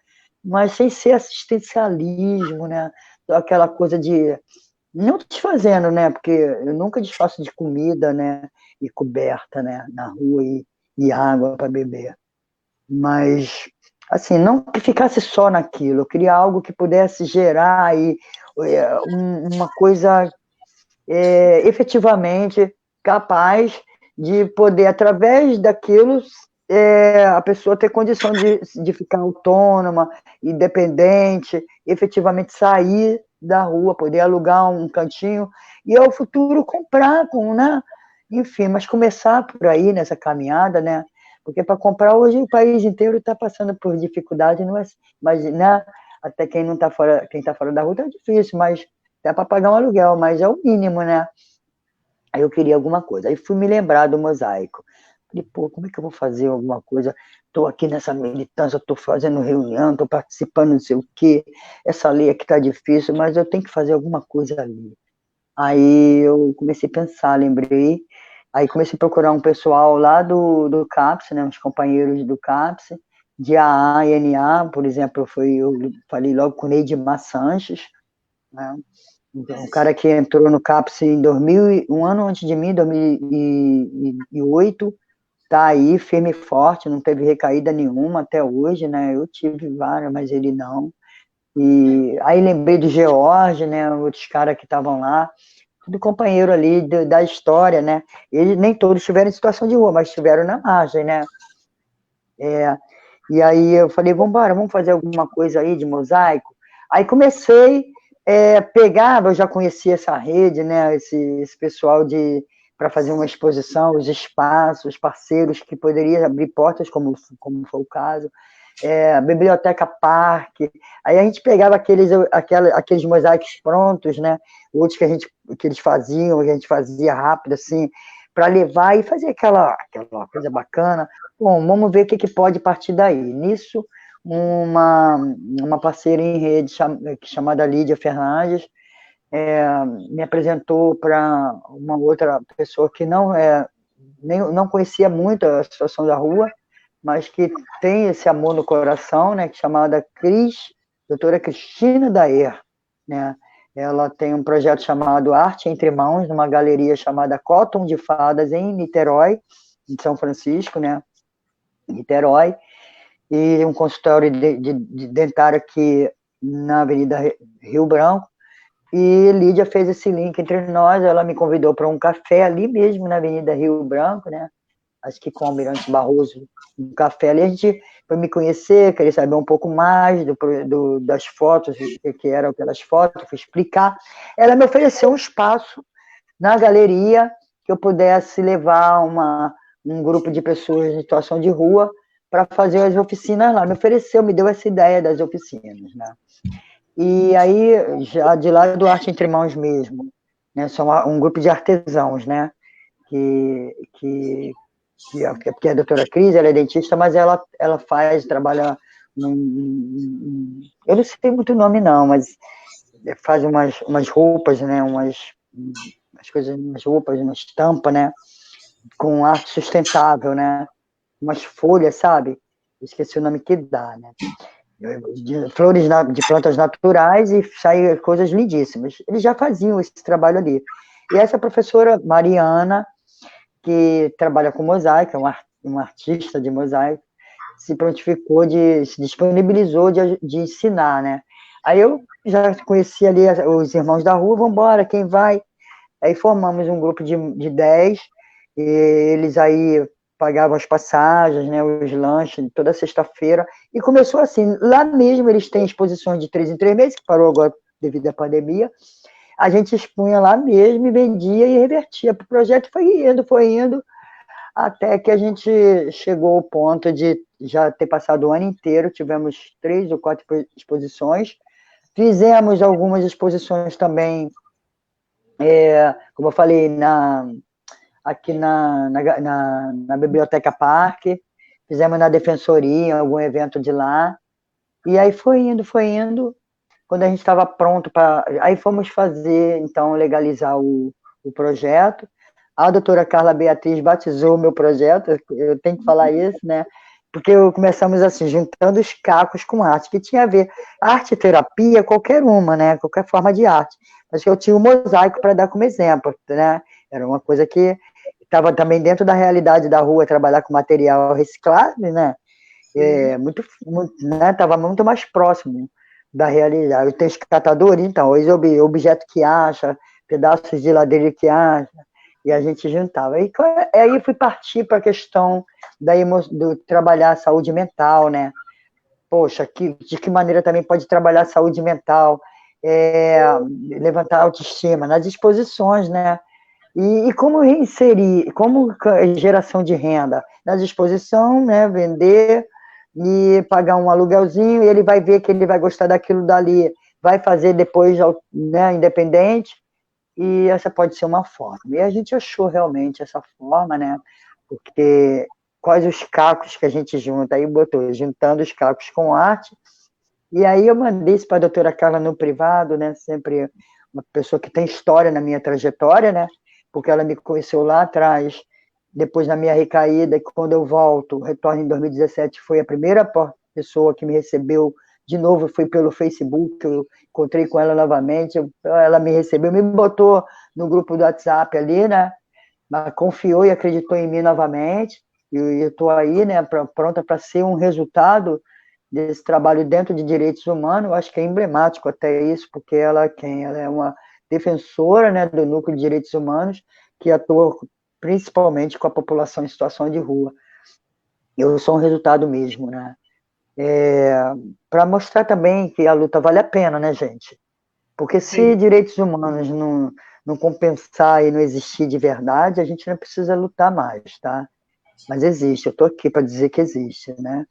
mas sem ser assistencialismo, né? Aquela coisa de não desfazendo, né? Porque eu nunca desfaço de comida, né? E coberta, né? Na rua e água para beber. Mas, assim, não que ficasse só naquilo. Eu queria algo que pudesse gerar aí uma coisa efetivamente capaz de poder, através daquilo, a pessoa ter condição de ficar autônoma, independente, efetivamente sair da rua, poder alugar um cantinho e ao futuro comprar, né? Enfim, mas começar por aí nessa caminhada, né? Porque para comprar hoje o país inteiro está passando por dificuldade, não é? Mas, né? Até quem não está fora, quem está fora da rua é difícil, mas dá para pagar um aluguel, mas é o mínimo, né? Aí eu queria alguma coisa. Aí fui me lembrar do mosaico. Falei, pô, como é que eu vou fazer alguma coisa? Estou aqui nessa militância, estou fazendo reunião, estou participando, não sei o quê. Essa lei aqui está difícil, mas eu tenho que fazer alguma coisa ali. Aí eu comecei a pensar, lembrei. Aí comecei a procurar um pessoal lá do CAPS, né, uns companheiros do CAPS, de AA e NA, por exemplo, eu falei logo com o Neidmar Sanches, né? Então, o cara que entrou no CAPS em um ano antes de mim, 2008, tá aí firme e forte, não teve recaída nenhuma até hoje, né? Eu tive várias, mas ele não. E aí lembrei do George, né? Outros caras que estavam lá, tudo companheiro ali da história, né? Eles nem todos estiveram em situação de rua, mas estiveram na margem, né? E aí eu falei, vamos fazer alguma coisa aí de mosaico. Aí comecei pegava, eu já conhecia essa rede, né, esse pessoal para fazer uma exposição, os espaços, os parceiros que poderiam abrir portas, como foi o caso, a Biblioteca Parque, aí a gente pegava aqueles mosaicos prontos, né, outros que eles faziam, que a gente fazia rápido, assim, para levar e fazer aquela coisa bacana. Bom, vamos ver o que pode partir daí. Nisso, uma parceira em rede chamada Lídia Fernandes me apresentou para uma outra pessoa que não conhecia muito a situação da rua, mas que tem esse amor no coração, né, chamada doutora Cristina Daer, né? Ela tem um projeto chamado Arte Entre Mãos, numa galeria chamada Cotton de Fadas, em Niterói, em São Francisco, né? Niterói, e um consultório de dentário aqui na Avenida Rio Branco, e Lídia fez esse link entre nós, ela me convidou para um café ali mesmo, na Avenida Rio Branco, né? acho que com o Almirante Barroso, no café ali, a gente foi me conhecer, querer saber um pouco mais das fotos, o que eram aquelas fotos, fui explicar. Ela me ofereceu um espaço na galeria que eu pudesse levar um grupo de pessoas em situação de rua para fazer as oficinas lá. Me ofereceu, me deu essa ideia das oficinas, né? E aí, já de lá do Arte Entre Mãos mesmo, né? São um grupo de artesãos, né? Porque a doutora Cris, ela é dentista, mas ela trabalha eu não sei muito o nome não, mas faz umas roupas, né? Umas coisas, umas roupas, uma estampa, né? Com arte sustentável, né? Umas folhas, sabe? Esqueci o nome que dá, né? De flores de plantas naturais e saem coisas lindíssimas. Eles já faziam esse trabalho ali. E essa professora Mariana, que trabalha com mosaico, é uma artista de mosaico, se prontificou, se disponibilizou de ensinar, né? Aí eu já conheci ali os irmãos da rua, vamos embora, quem vai? Aí formamos um grupo de 10, e eles aí pagavam as passagens, né, os lanches, toda sexta-feira, e começou assim, lá mesmo eles têm exposições de 3 em 3 meses, que parou agora devido à pandemia, a gente expunha lá mesmo e vendia e revertia para o projeto, foi indo, até que a gente chegou ao ponto de já ter passado o ano inteiro, tivemos 3 ou 4 exposições, fizemos algumas exposições também, como eu falei, aqui na Biblioteca Parque, fizemos na Defensoria, algum evento de lá, e aí foi indo, quando a gente estava pronto aí fomos fazer, então, legalizar o projeto, a doutora Carla Beatriz batizou o meu projeto, eu tenho que falar isso, né, porque começamos assim, juntando os cacos com arte, que tinha a ver, arte e terapia, qualquer uma, né, qualquer forma de arte, mas que eu tinha o mosaico para dar como exemplo, né, era uma coisa que estava também dentro da realidade da rua, trabalhar com material reciclado, né? Estava muito mais próximo da realidade. Eu tenho os catadores, então, objeto que acha, pedaços de ladeira que acha, e a gente juntava. E aí fui partir para a questão do trabalhar a saúde mental, né? Poxa, de que maneira também pode trabalhar a saúde mental, levantar a autoestima nas exposições, né? E como reinserir, como geração de renda? Na disposição, né, vender e pagar um aluguelzinho, e ele vai ver que ele vai gostar daquilo dali, vai fazer depois, né, independente, e essa pode ser uma forma. E a gente achou realmente essa forma, né, porque quais os cacos que a gente junta, aí botou, juntando os cacos com arte, e aí eu mandei isso para a doutora Carla no privado, né, sempre uma pessoa que tem história na minha trajetória, né, porque ela me conheceu lá atrás, depois na minha recaída, que quando eu volto, retorno em 2017, foi a primeira pessoa que me recebeu de novo, foi pelo Facebook, eu encontrei com ela novamente, ela me recebeu, me botou no grupo do WhatsApp ali, né, confiou e acreditou em mim novamente, e eu estou aí, né, pronta para ser um resultado desse trabalho dentro de direitos humanos. Eu acho que é emblemático até isso, porque ela é uma defensora, né, do núcleo de direitos humanos, que atua principalmente com a população em situação de rua. Eu sou um resultado mesmo, né? Para mostrar também que a luta vale a pena, né, gente? Porque se direitos humanos não compensar e não existir de verdade, a gente não precisa lutar mais, tá? Mas existe, eu estou aqui para dizer que existe, né?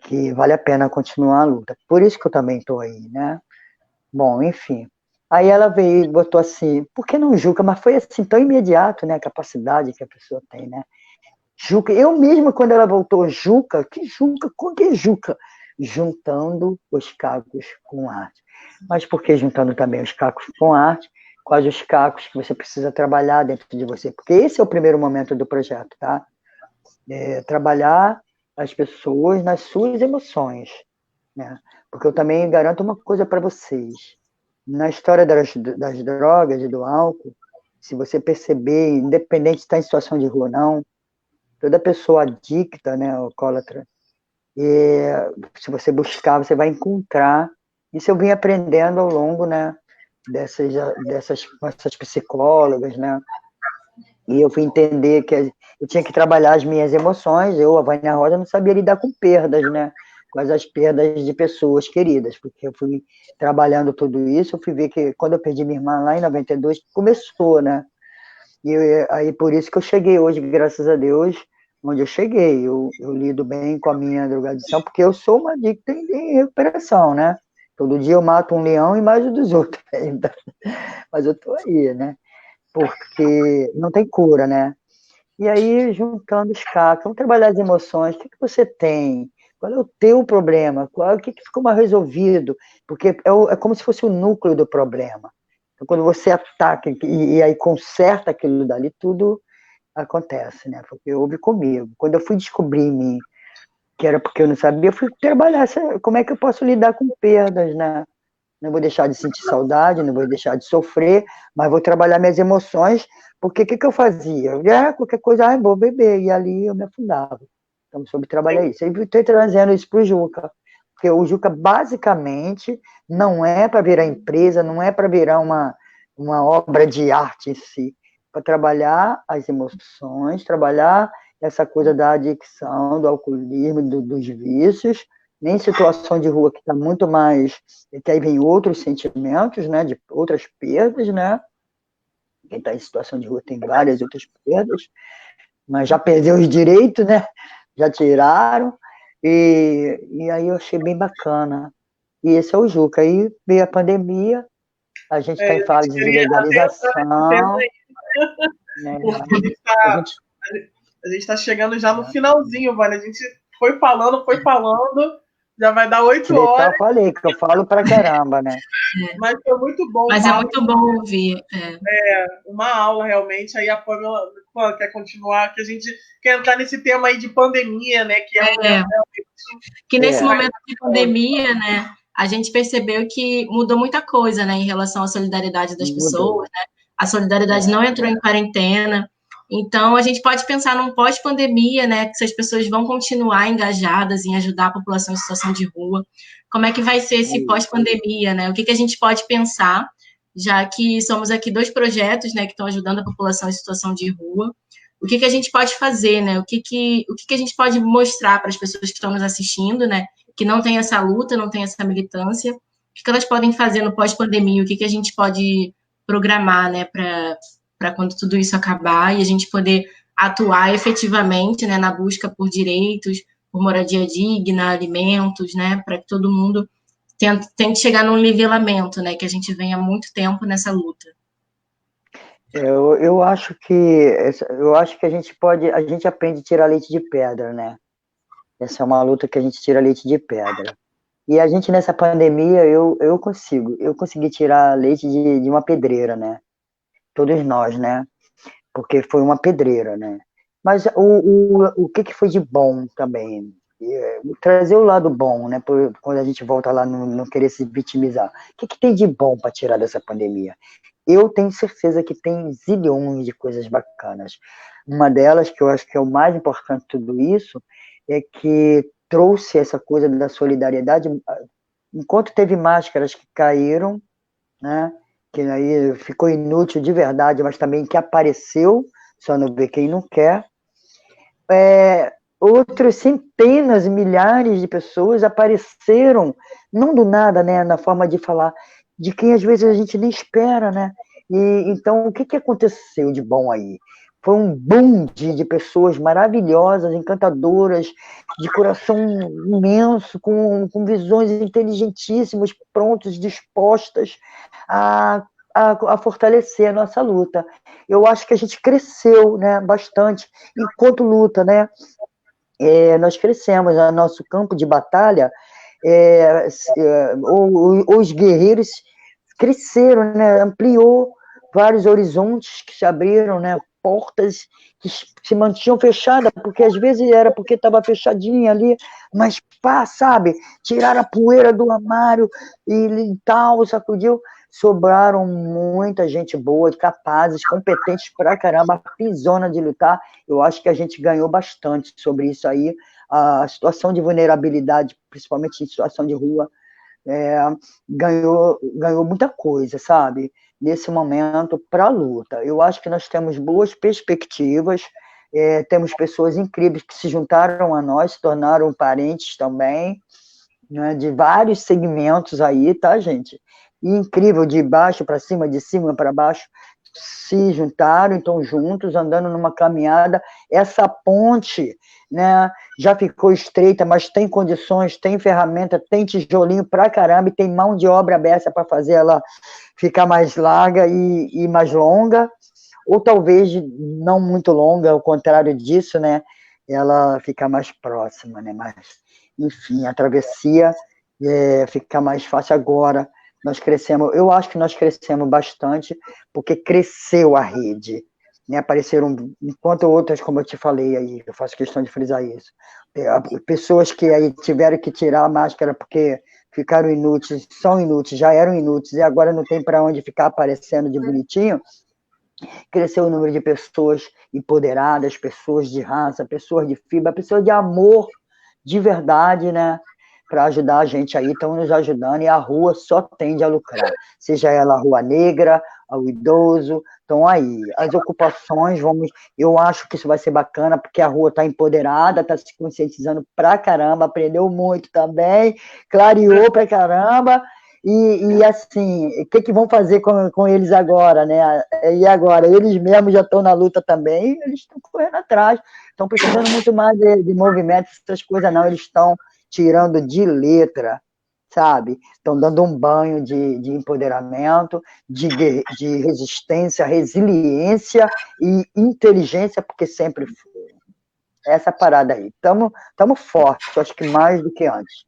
Que vale a pena continuar a luta. Por isso que eu também estou aí, né? Bom, enfim. Aí ela veio e botou assim, por que não Juca? Mas foi assim, tão imediato, né? A capacidade que a pessoa tem, né? Juca, eu mesma, quando ela voltou, Juca? Que Juca? Com que Juca? Juntando os cacos com arte. Mas por que juntando também os cacos com arte? Quais os cacos que você precisa trabalhar dentro de você? Porque esse é o primeiro momento do projeto, tá? Trabalhar as pessoas nas suas emoções, né? Porque eu também garanto uma coisa para vocês. Na história das drogas e do álcool, se você perceber, independente de estar em situação de rua ou não, toda pessoa adicta, né, alcoólatra, se você buscar, você vai encontrar. Isso eu vim aprendendo ao longo, né, dessas psicólogas, né, e eu fui entender eu tinha que trabalhar as minhas emoções. Eu, a Vânia Rosa, não sabia lidar com perdas, né? Com as perdas de pessoas queridas, porque eu fui trabalhando tudo isso, eu fui ver que quando eu perdi minha irmã lá em 92, começou, né? E aí por isso que eu cheguei hoje, graças a Deus, onde eu cheguei. Eu lido bem com a minha drogadição, porque eu sou uma adicta em recuperação, né? Todo dia eu mato um leão e mais um dos outros ainda. Mas eu tô aí, né? Porque não tem cura, né? E aí, juntando os cacos, vamos trabalhar as emoções. O que você tem? Qual é o teu problema? O que ficou mal resolvido? Porque é como se fosse o núcleo do problema. Então, quando você ataca e aí conserta aquilo dali, tudo acontece, né? Porque houve comigo. Quando eu fui descobrir em mim que era porque eu não sabia, eu fui trabalhar como é que eu posso lidar com perdas, né? Não vou deixar de sentir saudade, não vou deixar de sofrer, mas vou trabalhar minhas emoções, porque o que eu fazia? Qualquer coisa, vou beber, e ali eu me afundava. Então, soube trabalhar isso. E estou trazendo isso para o Juca, porque o Juca, basicamente, não é para virar empresa, não é para virar uma obra de arte em si, para trabalhar as emoções, trabalhar essa coisa da adicção, do alcoolismo, dos vícios, nem situação de rua que está muito mais, que aí vem outros sentimentos, né, de outras perdas, né? Quem está em situação de rua tem várias outras perdas, mas já perdeu os direitos, né? Já tiraram, e aí eu achei bem bacana. E esse é o Juca. Aí veio a pandemia, a gente está em fase de legalização, né? Porque a gente está chegando já no finalzinho, Vânia. A gente foi falando, já vai dar 8 horas. Eu falei que eu falo pra caramba, né? Mas foi muito bom. Mas é muito bom ouvir. Uma aula, realmente. Aí a Pamela quer continuar, que a gente quer entrar nesse tema aí de pandemia, né? Que que nesse momento de pandemia, né? A gente percebeu que mudou muita coisa, né? Em relação à solidariedade das pessoas, né? A solidariedade não entrou em quarentena. Então, a gente pode pensar num pós-pandemia, né? Que se as pessoas vão continuar engajadas em ajudar a população em situação de rua, como é que vai ser esse pós-pandemia, né? O que a gente pode pensar, já que somos aqui 2 projetos, né, que estão ajudando a população em situação de rua. O que a gente pode fazer, né? O que a gente pode mostrar para as pessoas que estão nos assistindo, né? Que não tem essa luta, não tem essa militância. O que elas podem fazer no pós-pandemia? O que a gente pode programar, né? Para quando tudo isso acabar e a gente poder atuar efetivamente, né? Na busca por direitos, por moradia digna, alimentos, né? Para que todo mundo tente chegar num nivelamento, né? Que a gente vem há muito tempo nessa luta. Eu acho que a gente aprende a tirar leite de pedra, né? Essa é uma luta que a gente tira leite de pedra. E a gente nessa pandemia, eu consegui tirar leite de uma pedreira, né? Todos nós, né? Porque foi uma pedreira, né? Mas o que foi de bom também? Trazer o lado bom, né? Quando a gente volta lá, não querer se vitimizar. O que tem de bom para tirar dessa pandemia? Eu tenho certeza que tem zilhões de coisas bacanas. Uma delas, que eu acho que é o mais importante de tudo isso, é que trouxe essa coisa da solidariedade. Enquanto teve máscaras que caíram, né, que aí ficou inútil de verdade, mas também que apareceu, só não vê quem não quer, outras centenas, milhares de pessoas apareceram, não do nada, né, na forma de falar, de quem às vezes a gente nem espera, né? E então, o que aconteceu de bom aí? Foi um boom de pessoas maravilhosas, encantadoras, de coração imenso, com visões inteligentíssimas, prontas, dispostas a fortalecer a nossa luta. Eu acho que a gente cresceu, né, bastante enquanto luta, né? Nós crescemos, no nosso campo de batalha, os guerreiros cresceram, né? Ampliou vários horizontes que se abriram, né? Portas que se mantinham fechadas, porque às vezes era porque estava fechadinha ali, mas pá, sabe? Tiraram a poeira do armário e tal, sacudiu. Sobraram muita gente boa, capazes, competentes pra caramba, pisona de lutar. Eu acho que a gente ganhou bastante sobre isso aí. A situação de vulnerabilidade, principalmente em situação de rua, ganhou muita coisa, sabe? Nesse momento, para a luta. Eu acho que nós temos boas perspectivas, Temos pessoas incríveis que se juntaram a nós, se tornaram parentes também, né, de vários segmentos aí, tá, gente? E incrível, de baixo para cima, de cima para baixo, se juntaram, estão juntos, andando numa caminhada. Essa ponte, né, já ficou estreita, mas tem condições, tem ferramenta, tem tijolinho pra caramba, e tem mão de obra aberta para fazer ela ficar mais larga e mais longa, ou talvez não muito longa, ao contrário disso, né, ela ficar mais próxima, né, mas, enfim, a travessia fica mais fácil agora. Nós crescemos, eu acho que nós crescemos bastante, porque cresceu a rede, né? Apareceram, enquanto outras, como eu te falei aí, eu faço questão de frisar isso, pessoas que aí tiveram que tirar a máscara porque ficaram inúteis, são inúteis, já eram inúteis, e agora não tem para onde ficar aparecendo de bonitinho. Cresceu o número de pessoas empoderadas, pessoas de raça, pessoas de fibra, pessoas de amor, de verdade, né? Para ajudar a gente aí, estão nos ajudando, e a rua só tende a lucrar, seja ela a Rua Negra, ao idoso, estão aí. As ocupações, eu acho que isso vai ser bacana, porque a rua está empoderada, está se conscientizando pra caramba, aprendeu muito também, clareou pra caramba, e assim, o que vão fazer com eles agora, né? E agora? Eles mesmos já estão na luta também, eles estão correndo atrás, estão precisando muito mais de movimento, essas coisas não, eles estão tirando de letra, sabe? Estão dando um banho de empoderamento, de resistência, resiliência e inteligência, porque sempre foi. Essa parada aí. Estamos fortes, acho que mais do que antes.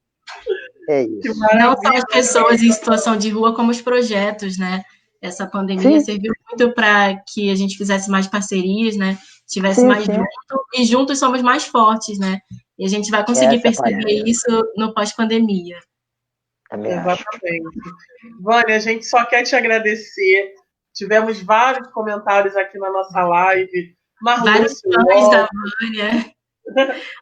É isso. Não só as pessoas em situação de rua, como os projetos, né? Essa pandemia serviu muito para que a gente fizesse mais parcerias, né? Tivesse mais junto, e juntos somos mais fortes, né? E a gente vai conseguir perceber isso no pós-pandemia. Exatamente. Vânia, a gente só quer te agradecer. Tivemos vários comentários aqui na nossa live. Vários fãs da Vânia.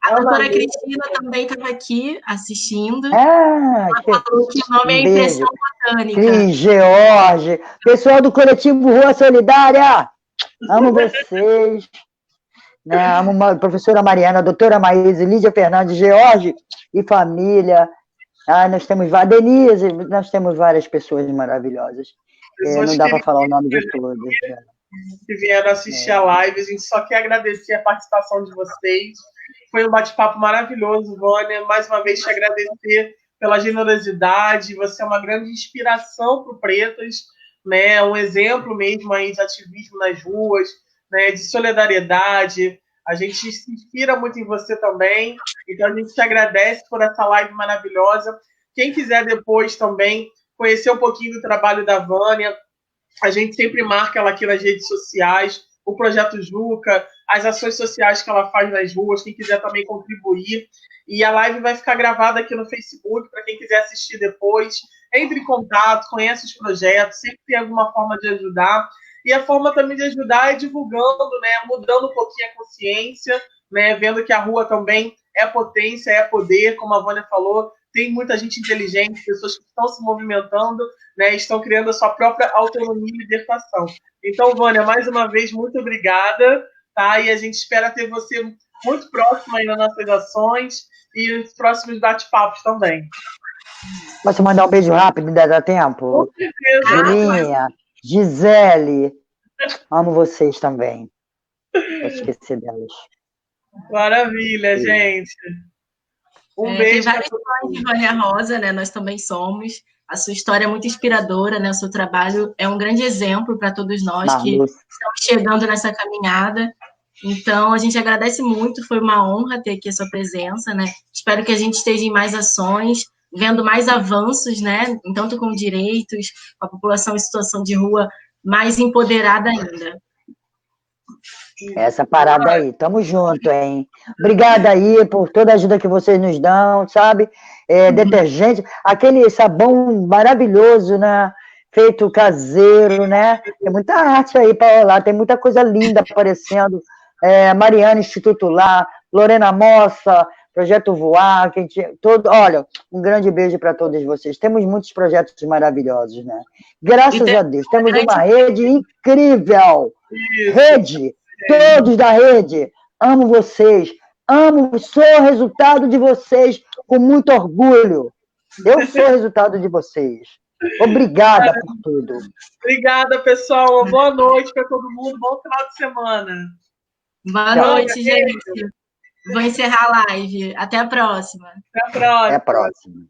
A doutora Cristina também estava aqui assistindo. Ela falou que o nome é Impressão Botânica. Cris, George, pessoal do coletivo Rua Solidária, amo vocês. Né? Amo a professora Mariana, a doutora Maíse, Lídia Fernandes, George e família. Nós temos Denise, nós temos várias pessoas maravilhosas. Não dá para falar o nome de todas. Que vieram assistir a live. A gente só quer agradecer a participação de vocês. Foi um bate-papo maravilhoso, Vânia. Mais uma vez, te agradecer pela generosidade. Você é uma grande inspiração para o Pretas, né? Um exemplo mesmo aí de ativismo nas ruas, né? De solidariedade. A gente se inspira muito em você também. Então, a gente te agradece por essa live maravilhosa. Quem quiser depois também conhecer um pouquinho do trabalho da Vânia, a gente sempre marca ela aqui nas redes sociais, o Projeto Juca, as ações sociais que ela faz nas ruas, quem quiser também contribuir. E a live vai ficar gravada aqui no Facebook, para quem quiser assistir depois. Entre em contato, conhece os projetos, sempre tem alguma forma de ajudar. E a forma também de ajudar é divulgando, né, mudando um pouquinho a consciência, né, vendo que a rua também é potência, é poder, como a Vânia falou, tem muita gente inteligente, pessoas que estão se movimentando, né, estão criando a sua própria autonomia e libertação. Então, Vânia, mais uma vez, muito obrigada, tá? E a gente espera ter você muito próxima aí nas nossas ações e nos próximos bate-papos também. Posso mandar um beijo rápido, ainda dá tempo? Com certeza. Julinha, Gisele, amo vocês também. Vou esquecer delas. Maravilha, gente. Um beijo. Tem vários fãs de Vânia Rosa, né? Nós também somos. A sua história é muito inspiradora, né? O seu trabalho é um grande exemplo para todos nós que estamos chegando nessa caminhada. Então, a gente agradece muito, foi uma honra ter aqui a sua presença, né? Espero que a gente esteja em mais ações, vendo mais avanços, né? Tanto com direitos, com a população em situação de rua mais empoderada ainda. Essa parada aí, tamo junto, hein? Obrigada aí por toda a ajuda que vocês nos dão, sabe? Detergente, aquele sabão maravilhoso, né? Feito caseiro, né? Tem muita arte aí para rolar, tem muita coisa linda aparecendo. Mariana Instituto Lá, Lorena Mossa, Projeto Voar, olha, um grande beijo para todos vocês. Temos muitos projetos maravilhosos, né? Graças a Deus, temos uma rede incrível. Rede, todos da rede, amo vocês, sou o resultado de vocês com muito orgulho. Eu sou o resultado de vocês. Obrigada por tudo. Obrigada, pessoal. Boa noite para todo mundo. Bom final de semana. Boa noite, gente. Vou encerrar a live. Até a próxima. Até a próxima. Até a próxima.